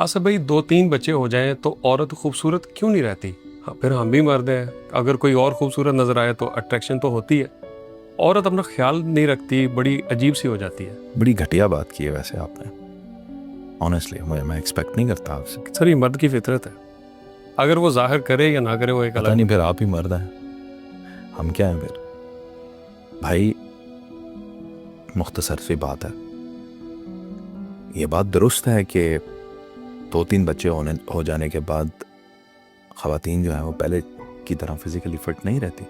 आसिफ भाई, 2-3 बच्चे हो जाएं तो औरत खूबसूरत क्यों नहीं रहती? हाँ, फिर हम भी मर्द हैं, अगर कोई और खूबसूरत नजर आए तो अट्रैक्शन तो होती है। औरत अपना ख्याल नहीं रखती, बड़ी अजीब सी हो जाती है। बड़ी घटिया बात की है वैसे आपने। ऑनेस्टली मैं एक्सपेक्ट नहीं करता आपसे। सर, ये मर्द की फितरत है, अगर वो जाहिर करे या ना करे वो एक पता अलग नहीं बात फिर आप ही मर्द हैं, हम क्या हैं फिर? भाई मुख्तसर सी बात है, ये बात दुरुस्त है कि 2-3 बच्चे हो जाने के बाद ख़वातीन जो है वो पहले की तरह फिजिकली फिट नहीं रहती,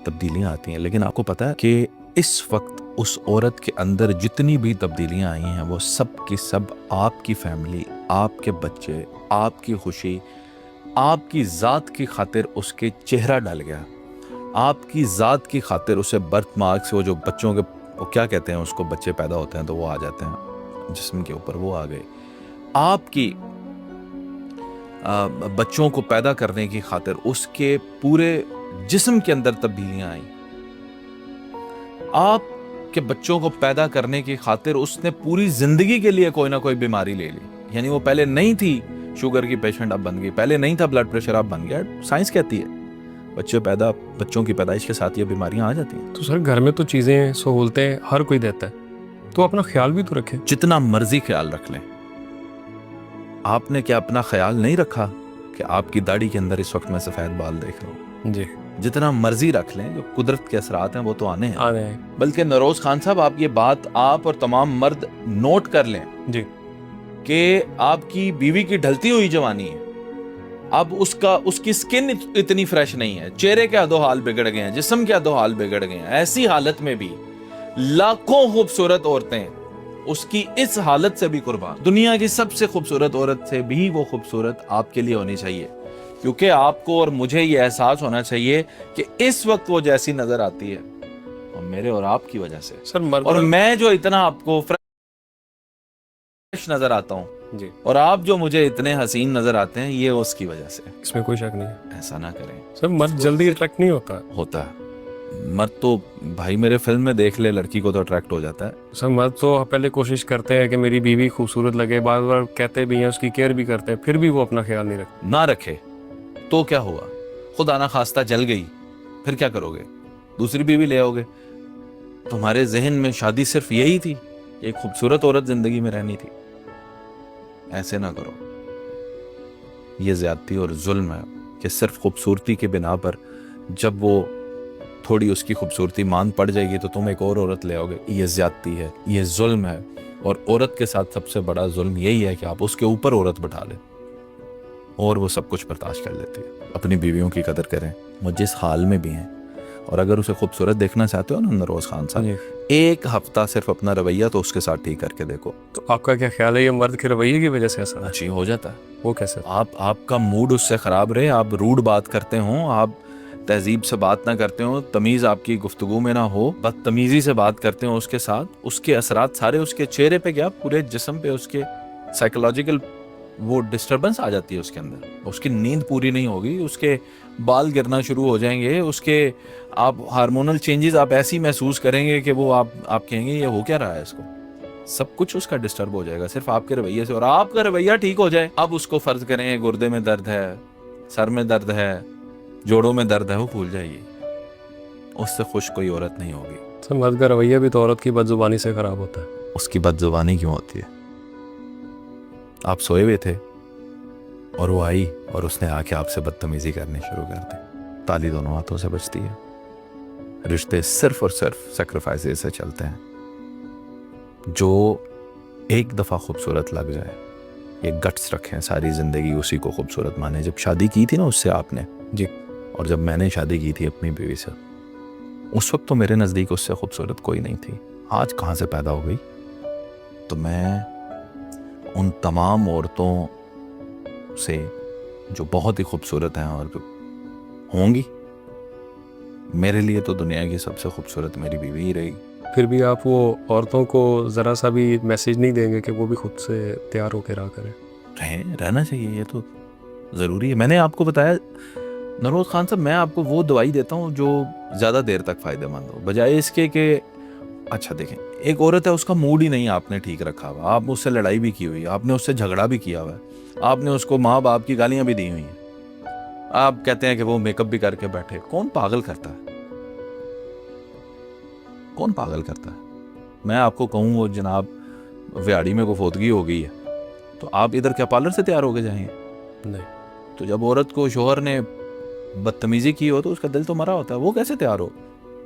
तब्दीलियाँ आती हैं। लेकिन आपको पता है कि इस वक्त उस औरत के अंदर जितनी भी तब्दीलियाँ आई हैं वो सब की सब आपकी फैमिली, आपके बच्चे, आपकी खुशी, आपकी ज़ात की खातिर उसके चेहरा डल गया। आपकी ज़ात की खातिर उसे बर्थ मार्क से, वो जो बच्चों के, वो क्या कहते हैं उसको, बच्चे पैदा होते हैं तो वो आ जाते हैं जिस्म के ऊपर, वो आ गए। आपकी बच्चों को पैदा करने की खातिर उसके पूरे जिस्म के अंदर तब्दीलियां आई। आपके बच्चों को पैदा करने की खातिर उसने पूरी जिंदगी के लिए कोई ना कोई बीमारी ले ली। यानी वो पहले नहीं थी शुगर की पेशेंट, अब बन गई। पहले नहीं था ब्लड प्रेशर, अब बन गया। साइंस कहती है बच्चों की पैदाइश के साथ ये बीमारियां आ जाती हैं। तो सर, घर में तो चीजें, सहूलतें हर कोई देता है, तो अपना ख्याल भी तो रखे। जितना मर्जी ख्याल रख लें, आपने क्या अपना ख्याल नहीं रखा कि आपकी दाढ़ी के अंदर इस वक्त मैं सफेद बाल देख रहा हूँ? जी, जितना मर्जी रख लें, जो कुदरत के असरात हैं वो तो आने हैं। आ रहे हैं। बल्कि नरोज खान साहब, आप ये बात आप और तमाम मर्द नोट कर लें जी, कि आपकी बीवी की ढलती हुई जवानी है, अब उसकी स्किन इतनी फ्रेश नहीं है, चेहरे के अधो हाल बिगड़ गए हैं, जिस्म के अधो हाल बिगड़ गए हैं। ऐसी हालत में भी लाखों खूबसूरत औरतें उसकी इस हालत से भी कुर्बान। दुनिया की सबसे खूबसूरत औरत से भी वो खूबसूरत आपके लिए होनी चाहिए, क्योंकि आपको और मुझे ये एहसास होना चाहिए कि इस वक्त वो जैसी नजर आती है और मेरे और आपकी वजह से। सर मर्द और मैं जो इतना आपको फ्रेश नजर आता हूँ जी, और आप जो मुझे इतने हसीन नजर आते हैं, ये उसकी वजह से। इसमें कोई शक नहीं है। ऐसा ना करें। सर, मर्द जल्दी अट्रैक्ट नहीं होता। होता है मर्द तो, भाई मेरे फिल्म में देख ले, लड़की को तो अट्रैक्ट हो जाता है। सर, मर्द तो पहले कोशिश करते हैं कि मेरी बीवी खूबसूरत लगे, बार बार कहते भी हैं, उसकी केयर भी करते हैं, फिर भी वो अपना ख्याल नहीं रखते। ना रखे तो क्या हुआ? खुदा ना खास्ता जल गई, फिर क्या करोगे? दूसरी बीवी ले आओगे। तुम्हारे जहन में शादी सिर्फ यही थी, एक खूबसूरत औरत जिंदगी में रहनी थी। ऐसे ना करो, ये ज्यादती और जुल्म है कि सिर्फ खूबसूरती के बिना पर जब वो थोड़ी उसकी खूबसूरती मान पड़ जाएगी तो तुम एक और औरत ले आओगे। ये ज्यादती है, ये जुल्म है। और औरत के साथ सबसे बड़ा जुल्म यही है कि आप उसके ऊपर औरत बैठा लें और वो सब कुछ बर्दाश्त कर लेती है। अपनी बीवियों की कदर करें, वो जिस हाल में भी हैं। और अगर उसे खूबसूरत देखना चाहते हो ना नरोज खान साहब, एक हफ्ता सिर्फ अपना रवैया तो उसके साथ ठीक करके देखो। तो आपका क्या ख्याल है, ये मर्द के रवैये की वजह से ऐसा अच्छी हो जाता है। वो कैसे? आपका मूड उससे खराब रहे, आप रूड बात करते हो, आप तहजीब से बात ना करते हो, तमीज आपकी गुफ्तगू में ना हो, बदतमीजी से बात करते हो उसके साथ, उसके असरात सारे उसके चेहरे पे, क्या पूरे जिस्म पे उसके साइकोलॉजिकल वो डिस्टर्बेंस आ जाती है उसके अंदर। उसकी नींद पूरी नहीं होगी, उसके बाल गिरना शुरू हो जाएंगे, उसके आप हार्मोनल चेंजेस आप ऐसी महसूस करेंगे कि वो आप कहेंगे ये हो क्या रहा है इसको। सब कुछ उसका डिस्टर्ब हो जाएगा सिर्फ आपके रवैये से। और आपका रवैया ठीक हो जाए, अब उसको फर्ज करें गुर्दे में दर्द है, सर में दर्द है, जोड़ों में दर्द है, वो भूल जाइए। उससे खुश कोई औरत नहीं होगी। सर, मर्द का रवैया भी तो औरत की बदजुबानी से खराब होता है। उसकी बदजुबानी क्यों होती है? आप सोए हुए थे और वो आई और उसने आके आपसे बदतमीजी करनी शुरू कर दी। ताली दोनों हाथों से बचती है। रिश्ते सिर्फ और सिर्फ सेक्रीफाइसेस से चलते हैं। जो एक दफ़ा खूबसूरत लग जाए, ये गट्स रखें, सारी ज़िंदगी उसी को खूबसूरत माने। जब शादी की थी ना उससे आपने जी, और जब मैंने शादी की थी अपनी बीवी से, उस वक्त तो मेरे नज़दीक उससे खूबसूरत कोई नहीं थी। आज कहाँ से पैदा हो गई? तो मैं उन तमाम औरतों से जो बहुत ही खूबसूरत हैं और होंगी, मेरे लिए तो दुनिया की सबसे खूबसूरत मेरी बीवी ही रहेगी। फिर भी आप वो औरतों को ज़रा सा भी मैसेज नहीं देंगे कि वो भी खुद से तैयार होकर रहा करें? रहना चाहिए, ये तो ज़रूरी है। मैंने आपको बताया नरोज खान साहब, मैं आपको वो दवाई देता हूँ जो ज़्यादा देर तक फ़ायदेमंद हो, बजाय इसके कि अच्छा देखें, एक औरत है, उसका मूड ही नहीं आपने ठीक रखा हुआ, आपने उससे लड़ाई भी की हुई है, आपने उससे झगड़ा भी किया हुआ है, आपने उसको माँ बाप की गालियां भी दी हुई हैं, आप कहते हैं कि वो मेकअप भी करके बैठे। कौन पागल करता है? कौन पागल करता है? मैं आपको कहूँ वो जनाब व्याड़ी में को फोतगी हो गई है, तो आप इधर क्या पार्लर से तैयार होके जाएंगे? नहीं। तो जब औरत को शोहर ने बदतमीजी की हो तो उसका दिल तो मरा होता है, वो कैसे तैयार हो?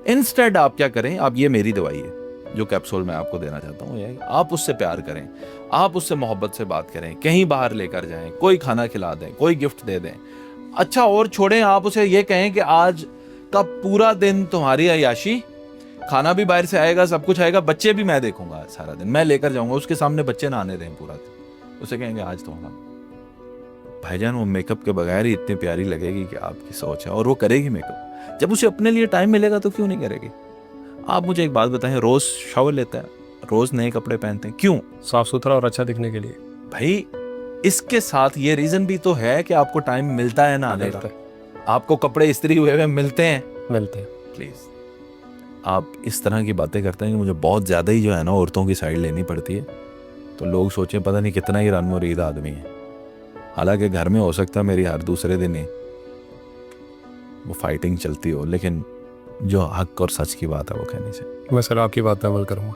इंस्टेड आप क्या करें, आप ये मेरी दवाई है जो कैप्सूल मैं आपको देना चाहता हूँ, ये आप उससे प्यार करें, आप उससे मोहब्बत से बात करें, कहीं बाहर लेकर जाएं, कोई खाना खिला दें, कोई गिफ्ट दे दें। अच्छा और छोड़ें, आप उसे ये कहें कि आज का पूरा दिन तुम्हारी अय्याशी, खाना भी बाहर से आएगा, सब कुछ आएगा, बच्चे भी मैं देखूंगा सारा दिन, मैं लेकर जाऊंगा, उसके सामने बच्चे ना आने दें पूरा दिन, उसे कहेंगे आज तुम्हारा। भाईजान वो मेकअप के बगैर ही इतनी प्यारी लगेगी कि आपकी सोच है, और वो करेगी मेकअप। जब उसे अपने लिए टाइम मिलेगा तो क्यों नहीं करेगी? आप मुझे एक बात बताएं, रोज शावर लेता है, रोज नए कपड़े पहनते हैं, क्यों? साफ सुथरा और अच्छा दिखने के लिए। भाई इसके साथ ये रीजन भी तो है कि आपको टाइम मिलता है ना आने का, आपको कपड़े इस्त्री हुए हुए मिलते हैं। प्लीज आप इस तरह की बातें करते हैं कि मुझे बहुत ज्यादा ही जो है ना औरतों की साइड लेनी पड़ती है, तो लोग सोचें पता नहीं कितना ही रनमुरीद आदमी है। हालांकि घर में हो सकता है मेरी हर दूसरे दिन ही वो फाइटिंग चलती हो, लेकिन जो हक और सच की बात है वो कहनी चाहिए। मैं सर आपकी बात पे अमल करूंगा।